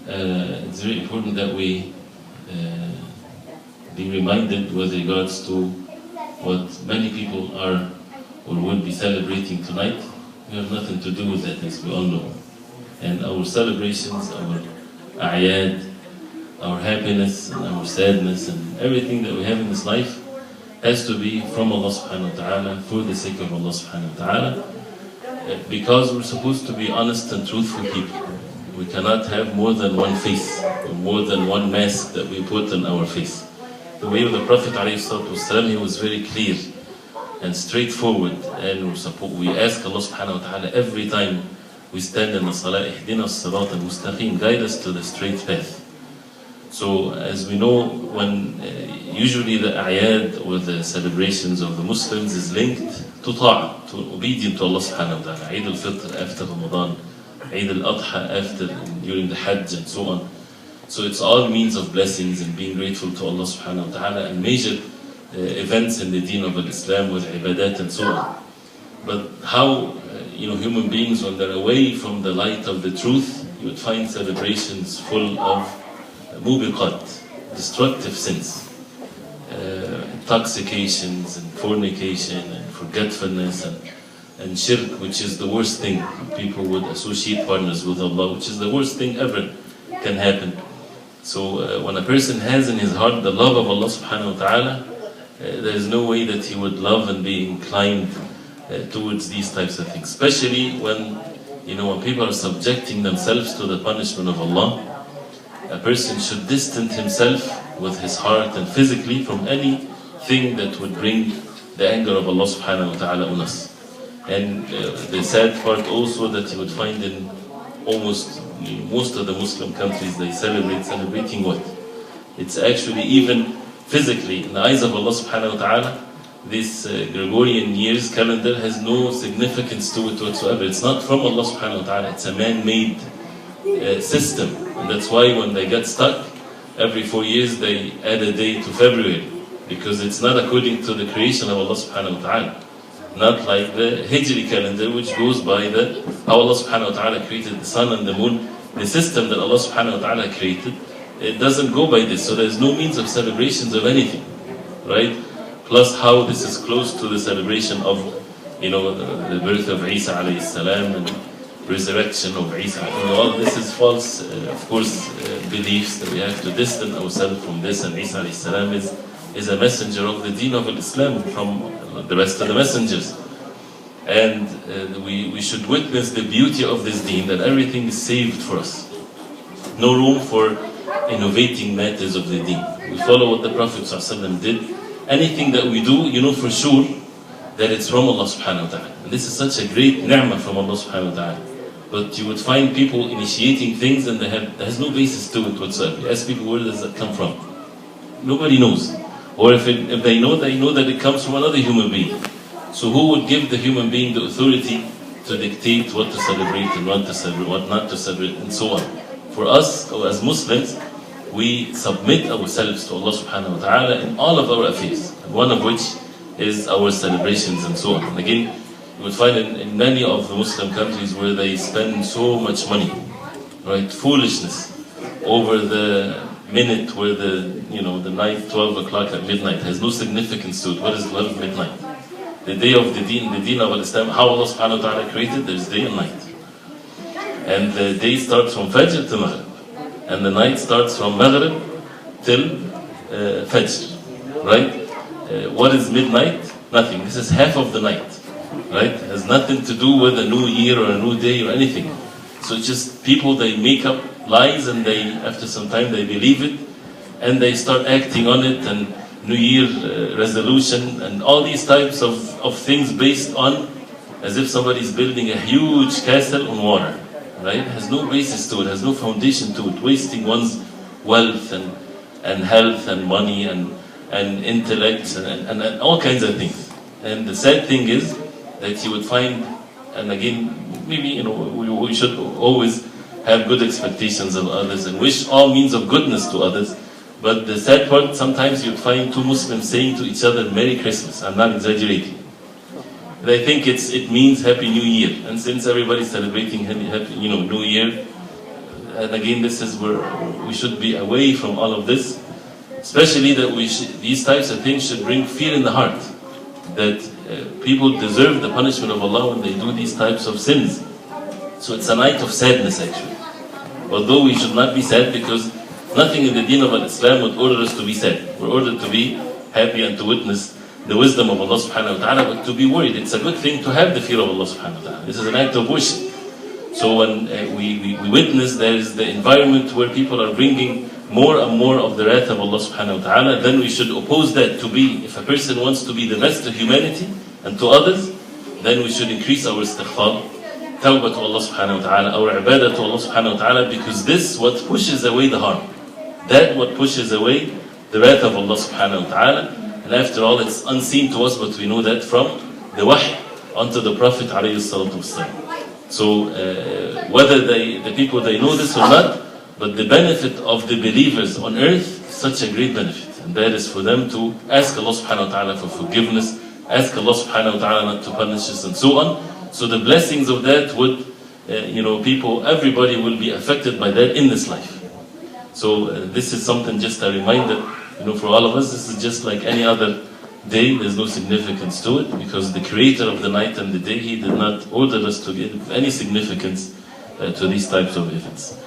it's very important that we be reminded with regards to what many people are or will be celebrating tonight. We have nothing to do with that, as we all know. And our celebrations, our a'yad, our happiness and our sadness and everything that we have in this life has to be from Allah subhanahu wa ta'ala, for the sake of Allah subhanahu wa ta'ala, because we're supposed to be honest and truthful people. We cannot have more than one face, or more than one mask that we put on our face. The way of the Prophet ﷺ, he was very clear and straightforward, and we ask Allah subhanahu wa ta'ala every time we stand in the salah, ihdina as-sirat al-mustaqim, guide us to the straight path. So as we know, when usually the a'yad or the celebrations of the Muslims is linked to ta'ah, to obedience to Allah subhanahu wa ta'ala. Eid al-Fitr after Ramadan, Eid al-Adha after, during the Hajj and so on. So it's all means of blessings and being grateful to Allah subhanahu wa ta'ala, and major events in the deen of Islam with ibadat and so on. But how human beings, when they're away from the light of the truth, you would find celebrations full of mubiqat, destructive sins, intoxications and fornication and forgetfulness and shirk, which is the worst thing. People would associate partners with Allah, which is the worst thing ever can happen. So when a person has in his heart the love of Allah subhanahu wa ta'ala, there is no way that he would love and be inclined towards these types of things. Especially when people are subjecting themselves to the punishment of Allah, a person should distance himself with his heart and physically from anything that would bring the anger of Allah subhanahu wa ta'ala on us. And the sad part also that you would find in most of the Muslim countries, they celebrating what? It's actually even physically, in the eyes of Allah subhanahu wa ta'ala, this Gregorian year's calendar has no significance to it whatsoever. It's not from Allah subhanahu wa ta'ala, it's a man-made system. And that's why when they get stuck, every 4 years they add a day to February, because it's not according to the creation of Allah subhanahu wa ta'ala. Not like the Hijri calendar, which goes by how Allah subhanahu wa ta'ala created the sun and the moon. The system that Allah subhanahu wa ta'ala created, it doesn't go by this, so there's no means of celebrations of anything, right? Plus how this is close to the celebration of, the birth of Isa alayhi salam and resurrection of Isa. All this is false, of course, beliefs that we have to distance ourselves from this. And Isa alayhi salam is a messenger of the deen of Islam from the rest of the messengers. And we should witness the beauty of this deen, that everything is saved for us. No room for innovating matters of the deen. We follow what the Prophet ﷺ did. Anything that we do, for sure that it's from Allah subhanahu wa ta'ala. And this is such a great ni'mah from Allah subhanahu wa ta'ala. But you would find people initiating things and there's no basis to it whatsoever. You ask people, where does that come from? Nobody knows. Or if they know that it comes from another human being. So who would give the human being the authority to dictate what to celebrate and what not to celebrate, and so on? For us, as Muslims, we submit ourselves to Allah subhanahu wa ta'ala in all of our affairs, and one of which is our celebrations and so on. And again, you would find in many of the Muslim countries where they spend so much money, right? Foolishness over the minute where the night, 12 o'clock at midnight has no significance to it. What is 12 midnight? The day of the deen of Islam, how Allah subhanahu wa ta'ala created, there's day and night. And the day starts from Fajr to Maghrib. And the night starts from Maghrib till Fajr, right? What is midnight? Nothing. This is half of the night, right? It has nothing to do with a new year or a new day or anything. So it's just people, they make up lies, and after some time they believe it, and they start acting on it, and New Year resolution and all these types of things based on, as if somebody's building a huge castle on water, right? It has no basis to it, has no foundation to it, wasting one's wealth and health and money and intellect and all kinds of things. And the sad thing is that you would find, and again, maybe we should always have good expectations of others and wish all means of goodness to others. But the sad part, sometimes you'd find two Muslims saying to each other, Merry Christmas. I'm not exaggerating. They think it means Happy New Year. And since everybody's celebrating Happy New Year, and again, this is where we should be away from all of this, especially that these types of things should bring fear in the heart, that people deserve the punishment of Allah when they do these types of sins. So it's a night of sadness actually. Although we should not be sad, because nothing in the deen of Islam would order us to be sad. We're ordered to be happy and to witness the wisdom of Allah subhanahu wa ta'ala, but to be worried. It's a good thing to have the fear of Allah subhanahu wa ta'ala. This is an act of worship. So when we witness there is the environment where people are bringing more and more of the wrath of Allah subhanahu wa ta'ala, then we should oppose that to be, if a person wants to be the best to humanity and to others, then we should increase our istighfar, tawbah to Allah subhanahu wa ta'ala, our ibadah to Allah subhanahu wa ta'ala, because this is what pushes away the harm. That what pushes away the wrath of Allah subhanahu wa ta'ala. And after all, it's unseen to us, but we know that from the wahy unto the Prophet alayhi salatu wasalam. So whether the people they know this or not, but the benefit of the believers on earth is such a great benefit, and that is for them to ask Allah subhanahu wa ta'ala for forgiveness, ask Allah subhanahu wa ta'ala not to punish us, and so on. So the blessings of that would, everybody will be affected by that in this life. So this is something, just a reminder, for all of us. This is just like any other day. There's no significance to it, because the creator of the night and the day, he did not order us to give any significance to these types of events.